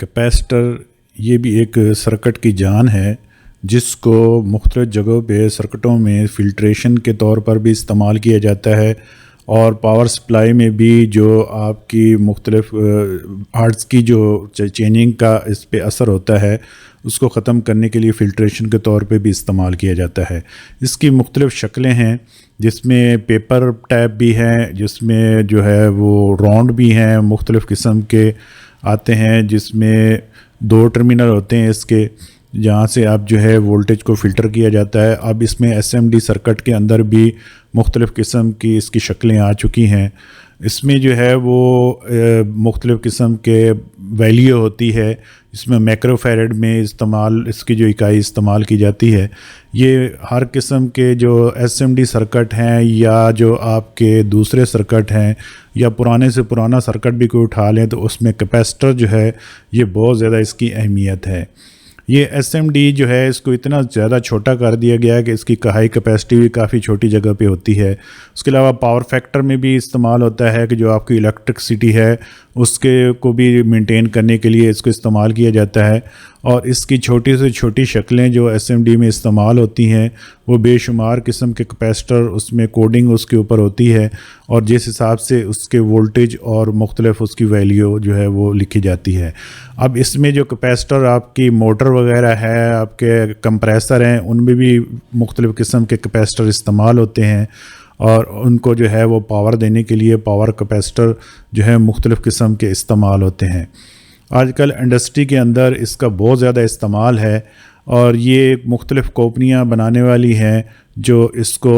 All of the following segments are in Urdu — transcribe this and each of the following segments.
کیپیسٹر یہ بھی ایک سرکٹ کی جان ہے جس کو مختلف جگہوں پہ سرکٹوں میں فلٹریشن کے طور پر بھی استعمال کیا جاتا ہے، اور پاور سپلائی میں بھی جو آپ کی مختلف ہارٹز کی جو چینجنگ کا اس پہ اثر ہوتا ہے اس کو ختم کرنے کے لیے فلٹریشن کے طور پہ بھی استعمال کیا جاتا ہے۔ اس کی مختلف شکلیں ہیں، جس میں پیپر ٹیپ بھی ہیں، جس میں جو ہے وہ راؤنڈ بھی ہیں، مختلف قسم کے آتے ہیں، جس میں 2 ٹرمینل ہوتے ہیں اس کے، جہاں سے آپ جو ہے وولٹیج کو فلٹر کیا جاتا ہے۔ اب اس میں SMD سرکٹ کے اندر بھی مختلف قسم کی اس کی شکلیں آ چکی ہیں۔ اس میں جو ہے وہ مختلف قسم کے ویلیو ہوتی ہے، اس میں مائکرو فیرڈ میں اس کی جو اکائی استعمال کی جاتی ہے۔ یہ ہر قسم کے جو SMD سرکٹ ہیں یا جو آپ کے دوسرے سرکٹ ہیں یا پرانے سے پرانا سرکٹ بھی کوئی اٹھا لیں تو اس میں کیپیسٹر جو ہے یہ بہت زیادہ اس کی اہمیت ہے۔ یہ SMD جو ہے اس کو اتنا زیادہ چھوٹا کر دیا گیا ہے کہ اس کی ہائی کیپیسٹی بھی کافی چھوٹی جگہ پہ ہوتی ہے۔ اس کے علاوہ پاور فیکٹر میں بھی استعمال ہوتا ہے کہ جو آپ کی الیکٹرکسٹی ہے اس کے کو بھی مینٹین کرنے کے لیے اس کو استعمال کیا جاتا ہے، اور اس کی چھوٹی سے چھوٹی شکلیں جو SMD میں استعمال ہوتی ہیں وہ بے شمار قسم کے کیپیسٹر اس میں کوڈنگ اس کے اوپر ہوتی ہے، اور جس حساب سے اس کے وولٹیج اور مختلف اس کی ویلیو جو ہے وہ لکھی جاتی ہے۔ اب اس میں جو کیپیسٹر آپ کی موٹر وغیرہ ہے، آپ کے کمپریسر ہیں، ان میں بھی مختلف قسم کے کیپیسٹر استعمال ہوتے ہیں، اور ان کو جو ہے وہ پاور دینے کے لیے پاور کیپیسٹر جو ہے مختلف قسم کے استعمال ہوتے ہیں۔ آج کل انڈسٹری کے اندر اس کا بہت زیادہ استعمال ہے، اور یہ مختلف کمپنیاں بنانے والی ہیں جو اس کو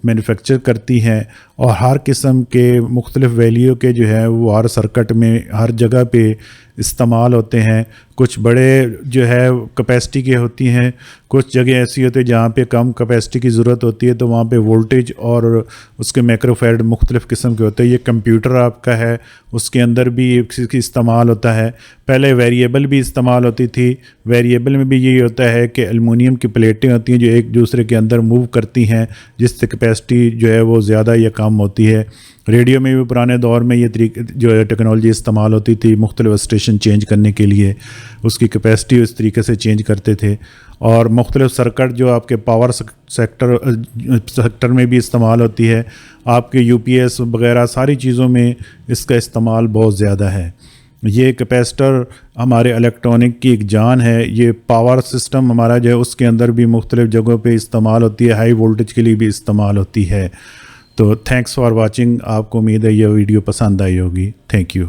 مینوفیکچر کرتی ہیں، اور ہر قسم کے مختلف ویلیو کے جو ہے وہ ہر سرکٹ میں ہر جگہ پہ استعمال ہوتے ہیں۔ کچھ بڑے جو ہے کیپیسٹی کے ہوتی ہیں، کچھ جگہ ایسی ہوتی ہے جہاں پہ کم کیپیسٹی کی ضرورت ہوتی ہے تو وہاں پہ وولٹیج اور اس کے مائکرو فیرڈ مختلف قسم کے ہوتے ہیں۔ یہ کمپیوٹر آپ کا ہے، اس کے اندر بھی اس کی استعمال ہوتا ہے۔ پہلے ویریبل بھی استعمال ہوتی تھی، ویریبل میں بھی یہی ہوتا ہے کہ ایلومینیم کی پلیٹیں ہوتی ہیں جو ایک دوسرے کے اندر موو کرتی ہیں، جس سے کیپیسٹی جو ہے وہ زیادہ یا کم ہوتی ہے۔ ریڈیو میں بھی پرانے دور میں یہ جو ہے ٹیکنالوجی استعمال ہوتی تھی مختلف اسٹیشن چینج کرنے کے لیے، اس کی کیپیسٹی اس طریقے سے چینج کرتے تھے۔ اور مختلف سرکٹ جو آپ کے پاور سیکٹر میں بھی استعمال ہوتی ہے، آپ کے UPS وغیرہ ساری چیزوں میں اس کا استعمال بہت زیادہ ہے۔ یہ کیپیسٹر ہمارے الیکٹرانک کی ایک جان ہے۔ یہ پاور سسٹم ہمارا جو ہے اس کے اندر بھی مختلف جگہوں پہ استعمال ہوتی ہے، ہائی وولٹیج کے لیے بھی استعمال ہوتی ہے۔ تو تھینکس فار واچنگ۔ آپ کو امید ہے یہ ویڈیو پسند آئی ہوگی۔ Thank you.